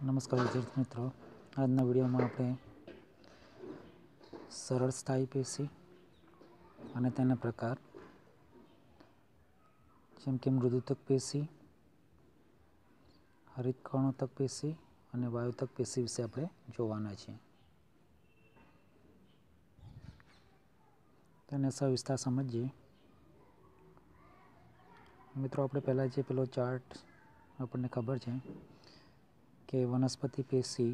નમસ્કાર વિદ્યાર્થી મિત્રો, આજના વિડીયોમાં આપણે સરળ સ્થાયી પેશી અને તેના પ્રકાર જેમ કે મૃદુતક પેશી, હરિતકણોતક પેશી અને વાયુતક પેશી વિશે આપણે જોવાના છીએ. તેને સવિસ્તાર સમજીએ. મિત્રો, આપણે પહેલાં જે પેલો ચાર્ટ આપણને ખબર છે કે વનસ્પતિ પેશી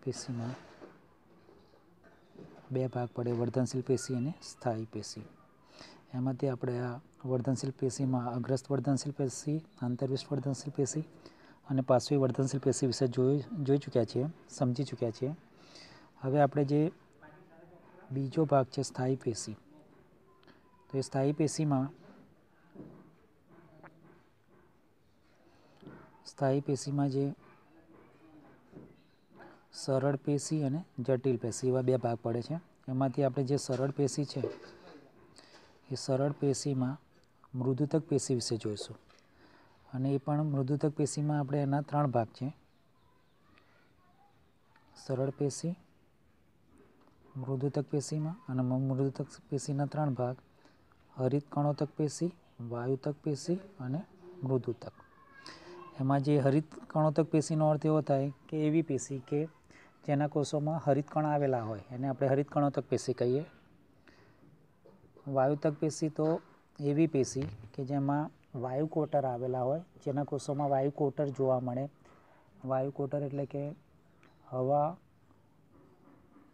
પેશીમાં બે ભાગ પડે, વર્ધનશીલ પેશી અને સ્થાયી પેશી. એમાંથી આપણે આ વર્ધનશીલ પેશીમાં અગ્રસ્ત વર્ધનશીલ પેશી, આંતરવિષ્ટ વર્ધનશીલ પેશી અને પાર્શ્વી વર્ધનશીલ પેશી વિશે જોઈ ચૂક્યા છીએ, સમજી ચૂક્યા છીએ. હવે આપણે જે બીજો ભાગ છે સ્થાયી પેશી, તો એ સ્થાયી પેશીમાં જે સરળ પેશી અને જટિલ પેશી એવા બે ભાગ પડે છે. એમાંથી આપણે જે સરળ પેશી છે એ સરળ પેશીમાં મૃદુતક પેશી વિશે જોઈશું. અને એ પણ મૃદુતક પેશીમાં આપણે એના ત્રણ ભાગ છે: સરળ પેશી, મૃદુતક પેશીમાં અને મૃદુતક પેશીના ત્રણ ભાગ: હરિતકણોતક પેશી, વાયુતક પેશી અને મૃદુતક. એમાં જે હરિતકણોતક પેશીનો અર્થ એવો થાય કે એવી પેશી કે જેના કોષોમાં હરિતકણ આવેલા હોય એને આપણે હરિતકણોતક પેશી કહીએ. વાયુતક પેશી તો એવી પેશી કે જેમાં વાયુકોટર આવેલા હોય, જેના કોષોમાં વાયુકોટર જોવા મળે. વાયુકોટર એટલે કે હવા,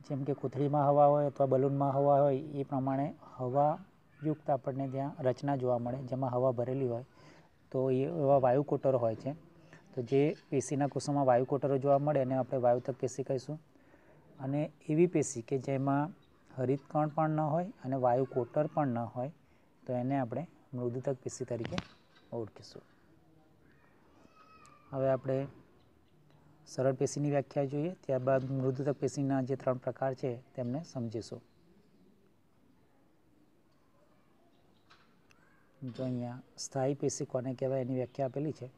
જેમ કે કોથળીમાં હવા હોય અથવા બલૂનમાં હવા હોય એ પ્રમાણે હવાયુક્ત આપણને ત્યાં રચના જોવા મળે જેમાં હવા ભરેલી હોય, તો એવા વાયુકોટરો હોય છે. તો જે પેશીના કોષોમાં વાયુકોટરો જોવા મળે એને આપણે વાયુતક પેશી કહીશું. અને એવી પેશી કે જેમાં હરિતકણ પણ ન હોય અને વાયુકોટર પણ ન હોય તો એને આપણે મૃદુતક પેશી તરીકે ઓળખીશું. હવે આપણે સરળ પેશીની વ્યાખ્યા જોઈએ, ત્યારબાદ મૃદુતક પેશીના જે ત્રણ પ્રકાર છે તેમને સમજીશું. જો અહીંયા સ્થાયી પેશી કોને કહેવાય એની વ્યાખ્યા આપેલી છે.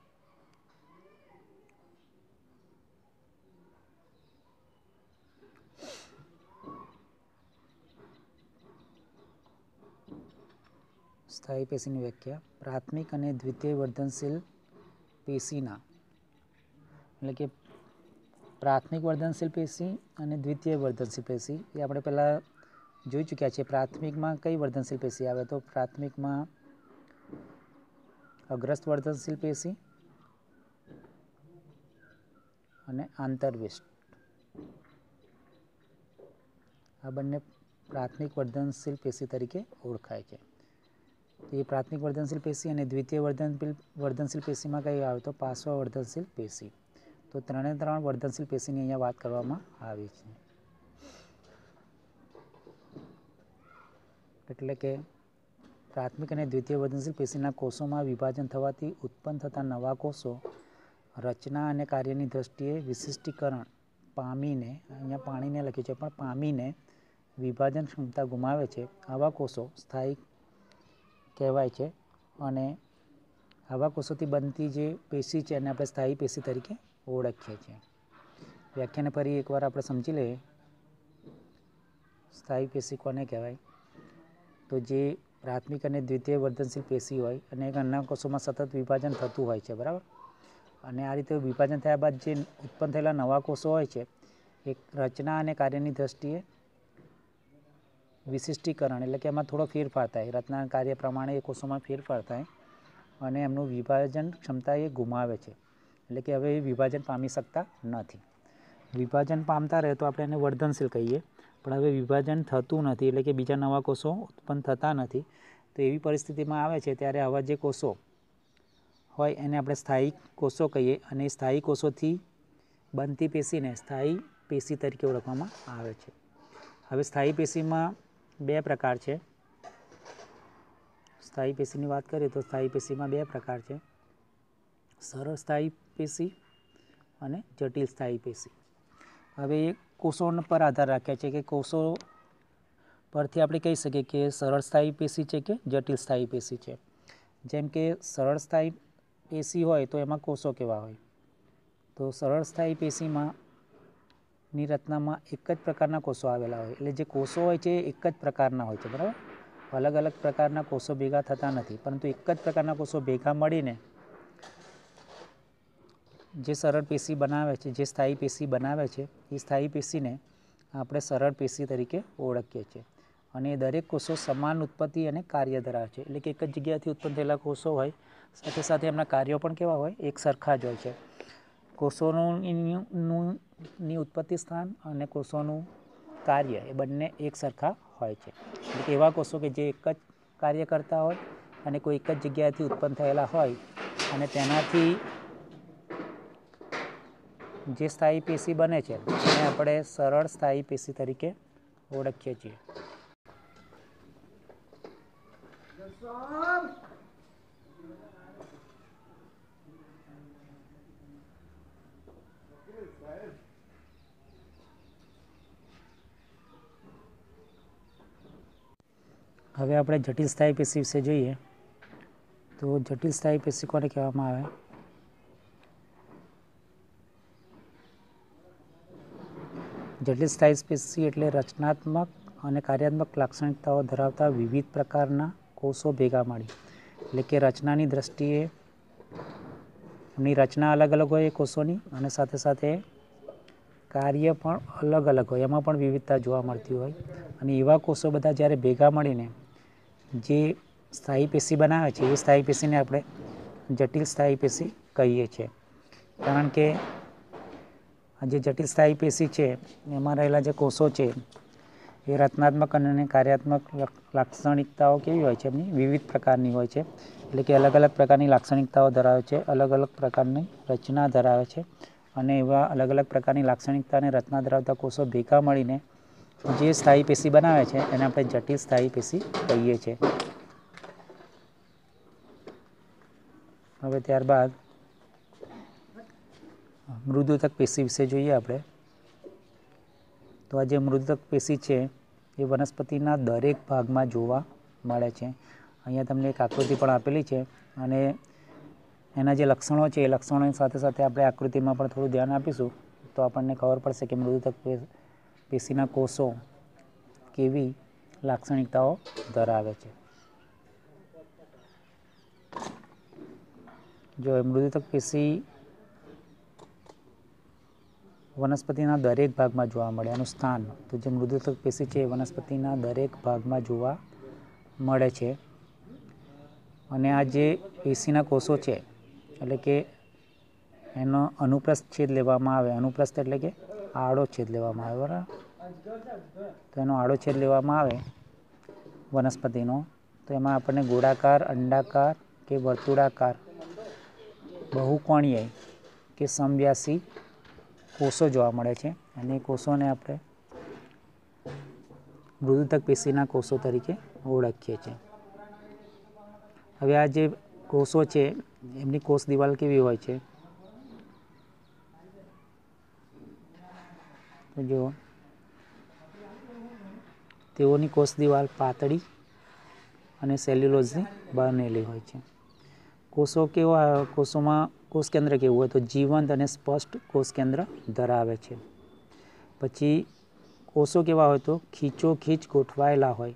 સ્થાયી પેશીની વ્યાખ્યા: પ્રાથમિક અને દ્વિતીય વર્ધનશીલ પેશીના, એટલે કે પ્રાથમિક વર્ધનશીલ પેશી અને દ્વિતીય વર્ધનશીલ પેશી એ આપણે પહેલાં જોઈ ચૂક્યા છીએ. પ્રાથમિકમાં કઈ વર્ધનશીલ પેશી આવે? તો પ્રાથમિકમાં અગ્રસ્ત વર્ધનશીલ પેશી અને આંતરવિષ્ટ, આ બંને પ્રાથમિક વર્ધનશીલ પેશી તરીકે ઓળખાય છે. એ પ્રાથમિક વર્ધનશીલ પેશી અને દ્વિતીય વર્ધનશીલ પેશીમાં કઈ આવે? તો પાર્શ્વ વર્ધનશીલ પેશી. તો ત્રણે ત્રણ વર્ધનશીલ પેશીની અહીંયા વાત કરવામાં આવી છે. એટલે કે પ્રાથમિક અને દ્વિતીય વર્ધનશીલ પેશીના કોષોમાં વિભાજન થવાથી ઉત્પન્ન થતા નવા કોષો રચના અને કાર્યની દ્રષ્ટિએ વિશિષ્ટીકરણ પામીને, અહીંયા પાણીને લખ્યું છે પણ પામીને વિભાજન ક્ષમતા ગુમાવે છે. આવા કોષો સ્થાયી કહેવાય છે. અને આવા કોષોથી બનતી જે પેશી છે એને આપણે સ્થાયી પેશી તરીકે ઓળખીએ છીએ. વ્યાખ્યાને ફરી એકવાર આપણે સમજી લઈએ. સ્થાયી પેશી કોને કહેવાય? તો જે પ્રાથમિક અને દ્વિતીય વર્ધનશીલ પેશી હોય અને અન્ય કોષોમાં સતત વિભાજન થતું હોય છે, બરાબર. અને આ રીતે વિભાજન થયા બાદ જે ઉત્પન્ન થયેલા નવા કોષો હોય છે એ રચના અને કાર્યની દ્રષ્ટિએ વિશિષ્ટીકરણ, એટલે કે એમાં થોડો ફેરફાર થાય, રચના કાર્ય પ્રમાણે એ કોષોમાં ફેરફાર થાય અને એમનું વિભાજન ક્ષમતા એ ગુમાવે છે. એટલે કે હવે એ વિભાજન પામી શકતા નથી. વિભાજન પામતા રહે તો આપણે એને વર્ધનશીલ કહીએ, પણ હવે વિભાજન થતું નથી, એટલે કે બીજા નવા કોષો ઉત્પન્ન થતા નથી. તો એવી પરિસ્થિતિમાં આવે છે ત્યારે આવા જે કોષો હોય એને આપણે સ્થાયી કોષો કહીએ. અને એ સ્થાયી કોષોથી બનતી પેશીને સ્થાયી પેશી તરીકે ઓળખવામાં આવે છે. હવે સ્થાયી પેશીમાં બે પ્રકાર છે. સ્થાયી પેશીની વાત કરીએ તો સ્થાયી પેશીમાં બે પ્રકાર છે: સરળ સ્થાયી પેશી અને જટિલ સ્થાયી પેશી. હવે એ કોષો પર આધાર રાખે છે કે કોષો પરથી આપણે કહી શકીએ કે સરળ સ્થાયી પેશી છે કે જટિલ સ્થાયી પેશી છે. જેમ કે સરળ સ્થાયી પેશી હોય તો એમાં કોષો કેવા હોય? તો સરળ સ્થાયી પેશીમાં ની રચનામાં એક જ પ્રકારના કોષો આવેલા હોય, એટલે જે કોષો હોય છે એ એક જ પ્રકારના હોય છે, બરાબર. અલગ અલગ પ્રકારના કોષો ભેગા થતા નથી, પરંતુ એક જ પ્રકારના કોષો ભેગા મળીને જે સરળ પેશી બનાવે છે, જે સ્થાયી પેશી બનાવે છે, એ સ્થાયી પેશીને આપણે સરળ પેશી તરીકે ઓળખીએ છીએ. અને દરેક કોષો સમાન ઉત્પત્તિ અને કાર્ય ધરાવે છે, એટલે કે એક જ જગ્યાએથી ઉત્પન્ન થયેલા કોષો હોય, સાથે સાથે એમના કાર્યો પણ કેવા હોય? એક સરખા જ હોય છે. કોષોની ઉત્પત્તિ સ્થાન અને કોષોનું કાર્ય એ બંને એક સરખા હોય છે. એટલે કે એવા કોષો કે જે એક જ કાર્ય કરતા હોય અને કોઈ એક જ જગ્યાએથી ઉત્પન્ન થયેલા હોય અને તેનાથી જે સ્થાયી પેશી બને છે એને આપણે સરળ સ્થાયી પેશી તરીકે ઓળખીએ છીએ. હવે આપણે જટિલ સ્થાયી પેશી વિશે જોઈએ. તો જટિલ સ્થાયી પેશી કોને કહેવામાં આવે? જટિલ સ્થાયી પેશી એટલે રચનાત્મક અને કાર્યાત્મક લાક્ષણિકતાઓ ધરાવતા વિવિધ પ્રકારના કોષો ભેગા મળી, એટલે કે રચનાની દ્રષ્ટિએ એમની રચના અલગ અલગ હોય કોષોની, અને સાથે સાથે કાર્ય પણ અલગ અલગ હોય, એમાં પણ વિવિધતા જોવા મળતી હોય. અને એવા કોષો બધા જ્યારે ભેગા મળીને જે સ્થાયી પેશી બનાવે છે એ સ્થાયી પેશીને આપણે જટિલ સ્થાયી પેશી કહીએ છીએ. કારણ કે આ જે જટિલ સ્થાયી પેશી છે એમાં રહેલા જે કોષો છે એ રચનાત્મક અને કાર્યાત્મક લાક્ષણિકતાઓ કેવી હોય છે? એમની વિવિધ પ્રકારની હોય છે, એટલે કે અલગ અલગ પ્રકારની લાક્ષણિકતાઓ ધરાવે છે, અલગ અલગ પ્રકારની રચના ધરાવે છે. અને એવા અલગ અલગ પ્રકારની લાક્ષણિકતા અને રચના ધરાવતા કોષો ભેગા મળીને જે સ્થાયી પેશી બનાવે છે એને આપણે જટિલ સ્થાયી પેશી કહીએ છીએ. હવે ત્યારબાદ મૃદુતક પેશી વિશે જોઈએ આપણે. તો આ જે મૃદુતક પેશી છે એ વનસ્પતિના દરેક ભાગમાં જોવા મળે છે. અહીંયા તમને એક આકૃતિ પણ આપેલી છે, અને એના જે લક્ષણો છે એ લક્ષણોની સાથે સાથે આપણે આકૃતિમાં પણ થોડું ધ્યાન આપીશું તો આપણને ખબર પડશે કે મૃદુતક પેશીના કોષો કેવી લાક્ષણિકતાઓ ધરાવે છે. જો મૃદુતક પેશી વનસ્પતિના દરેક ભાગમાં જોવા મળે, એનું સ્થાન, તો જે મૃદુતક પેશી છે એ વનસ્પતિના દરેક ભાગમાં જોવા મળે છે. અને આ જે પેશીના કોષો છે એટલે કે એનો અનુપ્રસ્થ છેદ લેવામાં આવે, અનુપ્રસ્થ એટલે કે આડો છેદ લેવામાં આવે, બરાબર. તો એનો આડો છેદ લેવામાં આવે વનસ્પતિનો, તો એમાં આપણને ગોળાકાર, અંડાકાર કે વર્તુળાકાર, બહુકોણીય કે સમવ્યાસી કોષો જોવા મળે છે. અને એ કોષોને આપણે મૃદુતક પેશીના કોષો તરીકે ઓળખીએ છીએ. હવે આ જે કોષો છે એમની કોષ દિવાલ કેવી હોય છે? તો જો તેઓની કોષ દિવાલ પાતળી અને સેલ્યુલોઝની બનેલી હોય છે. કોષો કેવા? કોષોમાં કોષ કેન્દ્ર કેવું હોય? તો જીવંત અને સ્પષ્ટ કોષ કેન્દ્ર ધરાવે છે. પછી કોષો કેવા હોય? તો ખીચોખીચ ગોઠવાયેલા હોય,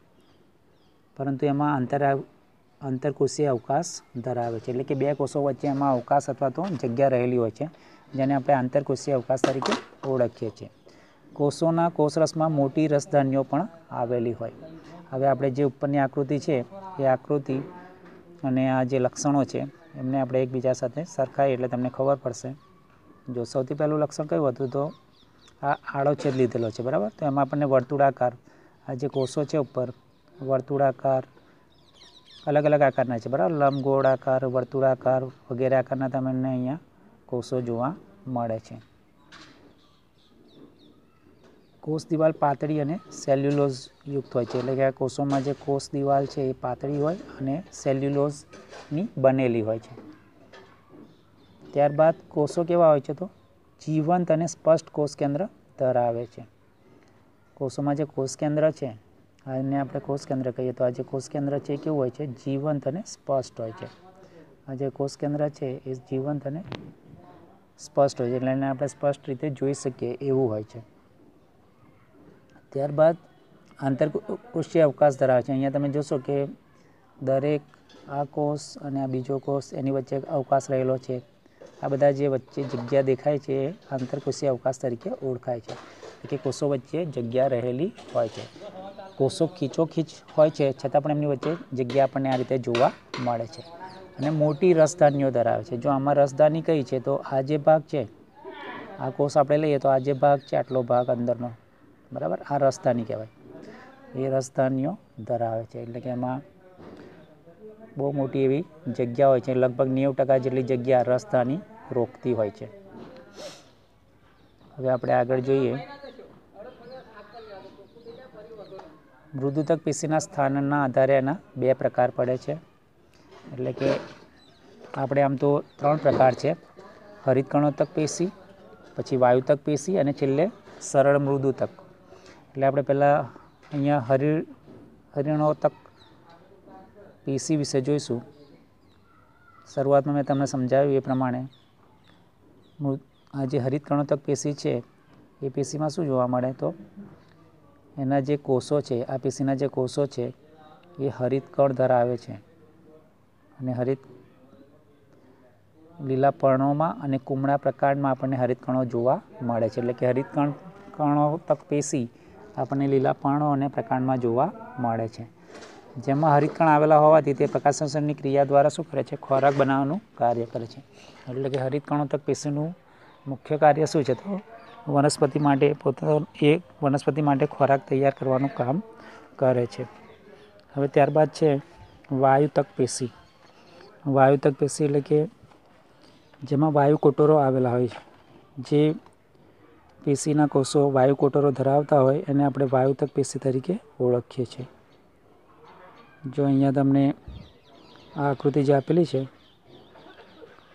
પરંતુ એમાં આંતરકોષીય અવકાશ ધરાવે છે, એટલે કે બે કોષો વચ્ચે એમાં અવકાશ અથવા તો જગ્યા રહેલી હોય છે, જેને આપણે આંતરકોષીય અવકાશ તરીકે ઓળખીએ છીએ. કોષોના કોષરસમાં મોટી રસધાનીઓ પણ આવેલી હોય. હવે આપણે જે ઉપરની આકૃતિ છે એ આકૃતિ અને આ જે લક્ષણો છે એમને આપણે એકબીજા સાથે સરખાવીએ એટલે તમને ખબર પડશે. જો સૌથી પહેલું લક્ષણ કયું હતું? તો આ આડો છેદ લીધેલો છે, બરાબર. તો એમાં આપણને વર્તુળાકાર, આ જે કોષો છે ઉપર વર્તુળાકાર, અલગ અલગ આકારના છે, બરાબર. લંબગોળાકાર, વર્તુળાકાર વગેરે આકારના તમને અહીંયા કોષો જોવા મળે છે. કોષ દિવાલ પાતળી અને સેલ્યુલોઝ યુક્ત હોય છે, એટલે કે આ કોષોમાં જે કોષ દિવાલ છે એ પાતળી હોય અને સેલ્યુલોઝની બનેલી હોય છે. ત્યારબાદ કોષો કેવા હોય છે? તો જીવંત અને સ્પષ્ટ કોષ કેન્દ્ર ધરાવે છે. કોષોમાં જે કોષ કેન્દ્ર છે આને આપણે કોષ કેન્દ્ર કહીએ. તો આ જે કોષ કેન્દ્ર છે એ કેવું હોય છે? જીવંત અને સ્પષ્ટ હોય છે. આ જે કોષ કેન્દ્ર છે એ જીવંત અને સ્પષ્ટ હોય છે, એટલે એને આપણે સ્પષ્ટ રીતે જોઈ શકીએ એવું હોય છે. ત્યારબાદ આંતરકોષીય અવકાશ ધરાવે છે. અહીંયા તમે જોશો કે દરેક આ કોષ અને આ બીજો કોષ એની વચ્ચે અવકાશ રહેલો છે. આ બધા જે વચ્ચે જગ્યા દેખાય છે એ આંતરકોષીય અવકાશ તરીકે ઓળખાય છે, કે કોષો વચ્ચે જગ્યા રહેલી હોય છે. કોષો ખીચોખીચ હોય છે છતાં પણ એમની વચ્ચે જગ્યા આપણને આ રીતે જોવા મળે છે. અને મોટી રસધાનીઓ ધરાવે છે. જો આમાં રસધાની કઈ છે તો આ જે ભાગ છે, આ કોષ આપણે લઈએ તો આ જે ભાગ છે આટલો ભાગ અંદરનો, બરાબર, આ રસધાની કહેવાય. એ રસધાનીઓ ધરાવે છે, એટલે કે એમાં બહુ મોટી એવી જગ્યા હોય છે. લગભગ 90% જેટલી જગ્યા રસધાની રોકતી હોય છે. હવે આપણે આગળ જોઈએ. મૃદુતક પેશીના સ્થાનના આધારે એના 2 પ્રકાર પડે છે. એટલે કે આપણે આમ તો 3 પ્રકાર છે: હરિતકણોત્તક પેશી, પછી વાયુતક પેશી અને છેલ્લે સરળ મૃદુતક. એટલે આપણે પહેલાં અહીંયા હરિતકણોત્તક પેશી વિશે જોઈશું. શરૂઆતમાં મેં તમને સમજાવ્યું એ પ્રમાણે આ જે હરિતકણોત્તક પેશી છે એ પેશીમાં શું જોવા મળે? તો એના જે કોષો છે, આ પેશીના જે કોષો છે એ હરિતકણ ધરાવે છે, અને લીલા પર્ણોમાં અને કુમળા પ્રકારમાં આપણને હરિતકણો જોવા મળે છે. એટલે કે હરિતકણોત્તક પેશી આપણને લીલા પર્ણો અને પ્રકાંડમાં જોવા મળે છે. જેમાં હરિતકણ આવેલા હોવાથી તે પ્રકાશસંશ્લેષણની ક્રિયા દ્વારા શું કરે છે? ખોરાક બનાવવાનું કાર્ય કરે છે. એટલે કે હરિતકણોત્તક પેશીનું મુખ્ય કાર્ય શું છે? તો વનસ્પતિ માટે ખોરાક તૈયાર કરવાનું કામ કરે છે. હવે ત્યારબાદ છે વાયુતક પેશી. વાયુતક પેશી એટલે કે જેમાં વાયુ કોટરો આવેલા હોય છે. જે પેશીના કોષો વાયુ કોટરો ધરાવતા હોય એને આપણે વાયુતક પેશી તરીકે ઓળખીએ છીએ. જો અહીંયા તમને આ આકૃતિ જે આપેલી છે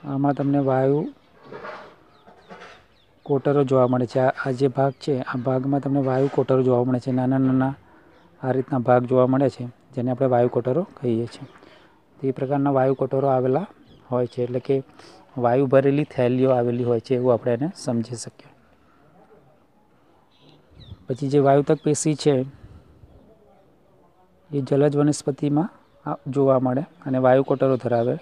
આમાં તમને વાયુ કોટરો જોવા મળે છે. આ જે ભાગ છે આ ભાગમાં તમને વાયુ કોટરો જોવા મળે છે. નાના નાના આ રીતના ભાગ જોવા મળે છે, જેને આપણે વાયુ કોટરો કહીએ છીએ. તે પ્રકારના વાયુ કોટરો આવેલા હોય છે, એટલે કે વાયુ ભરેલી થેલીઓ આવેલી હોય છે એવું આપણે એને સમજી શકીએ. પછી જે વાયુતક પેશી છે એ જલજ વનસ્પતિમાં જોવા મળે અને વાયુ કોટરો ધરાવે.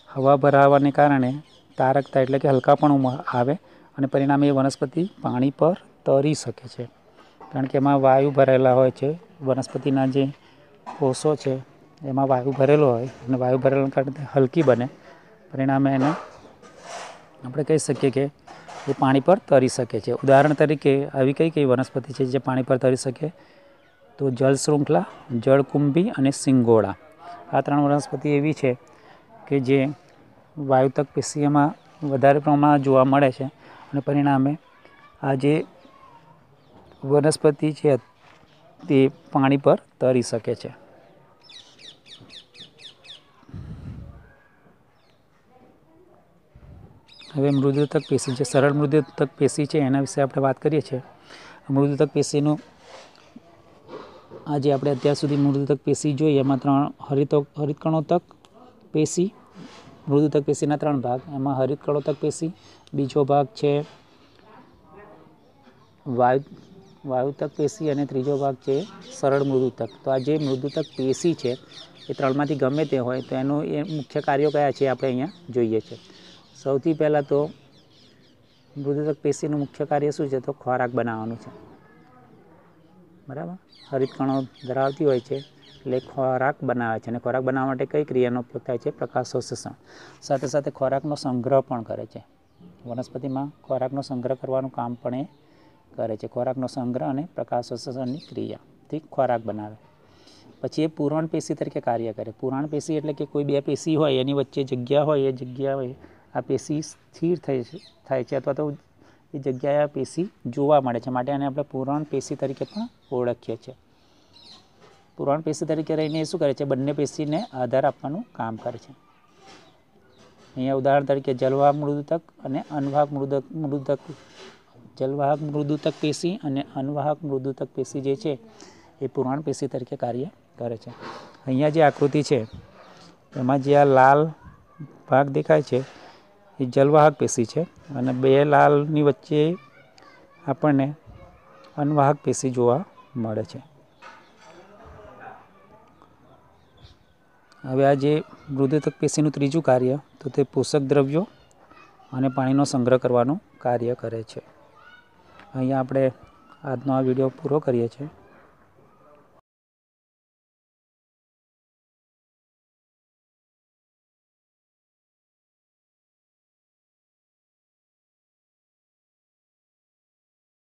હવા ભરાવાને કારણે તારકતા એટલે કે હલકાપણું આવે અને પરિણામે એ વનસ્પતિ પાણી પર તરી શકે છે, કારણ કે એમાં વાયુ ભરેલા હોય છે. વનસ્પતિના જે કોષો છે એમાં વાયુ ભરેલો હોય અને વાયુ ભરેલાને કારણે હલકી બને, પરિણામે એને આપણે કહી શકીએ કે એ પાણી પર તરી શકે છે. ઉદાહરણ તરીકે આવી કઈ વનસ્પતિ છે જે પાણી પર તરી શકે? તો જળશૃંખલા, જળકુંભી અને સિંગોડા. આ 3 વનસ્પતિ એવી છે કે જે વાયુતક પેશીમાં વધારે પ્રમાણમાં જોવા મળે છે, અને પરિણામે આ જે વનસ્પતિ છે તે પાણી પર તરી શકે છે. હવે મૃદુતક પેશી, જે સરળ મૃદુતક પેશી છે એના વિશે આપણે વાત કરીએ છીએ. મૃદુતક પેશીનું આજે આપણે અત્યાર સુધી મૃદુતક પેશી જોઈ એમાં 3 હરિતકણોત્તક પેશી, મૃદુતક પેશીના 3 ભાગ. એમાં હરિતકણોત્તક પેશી, બીજો ભાગ છે વાયુતક પેશી અને ત્રીજો ભાગ છે સરળ મૃદુતક. તો આ જે મૃદુતક પેશી છે એ 3માંથી ગમે તે હોય તો એનું એ મુખ્ય કાર્યો કયા છે આપણે અહીંયા જોઈએ છે. સૌથી પહેલાં તો મૃદુતક પેશીનું મુખ્ય કાર્ય શું છે? તો ખોરાક બનાવવાનું છે, બરાબર. હરિતકણો ધરાવતી હોય છે એટલે ખોરાક બનાવે છે, અને ખોરાક બનાવવા માટે કઈ ક્રિયાનો ઉપયોગ થાય છે? પ્રકાશસંશ્લેષણ. સાથે સાથે ખોરાકનો સંગ્રહ પણ કરે છે. વનસ્પતિમાં ખોરાકનો સંગ્રહ કરવાનું કામ પણ એ કરે છે. ખોરાકનો સંગ્રહ અને પ્રકાશસંશ્લેષણની ક્રિયાથી ખોરાક બનાવે. પછી એ પૂરણ પેશી તરીકે કાર્ય કરે. પૂરણ પેશી એટલે કે કોઈ 2 પેશી હોય એની વચ્ચે જગ્યા હોય, એ જગ્યાએ આ પેશી સ્થિર થાય છે અથવા તો એ જગ્યાએ આ પેશી જોવા મળે છે, માટે આને આપણે પૂરણ પેશી તરીકે પણ ઓળખીએ છીએ. પૂરણ પેશી તરીકે રહીને એ શું કરે છે? બંને પેશીને આધાર આપવાનું કામ કરે છે. અહીંયા ઉદાહરણ તરીકે જલવાહક મૃદુતક અને અનવાહક મૃદુતક. જલવાહક મૃદુતક પેશી અને અનવાહક મૃદુતક પેશી જે છે એ પુરાણ પેશી તરીકે કાર્ય કરે છે. અહીંયા જે આકૃતિ છે એમાં જે આ લાલ ભાગ દેખાય છે એ જલવાહક પેશી છે અને બે લાલની વચ્ચે આપણને અન્વાહક પેશી જોવા મળે છે. હવે આ જે મૃદુતક પેશીનું ત્રીજું કાર્ય તો તે પોષક દ્રવ્યો અને પાણીનો સંગ્રહ કરવાનું કાર્ય કરે છે. અહીંયા આપણે આજનો આ વિડીયો પૂરો કરીએ છીએ.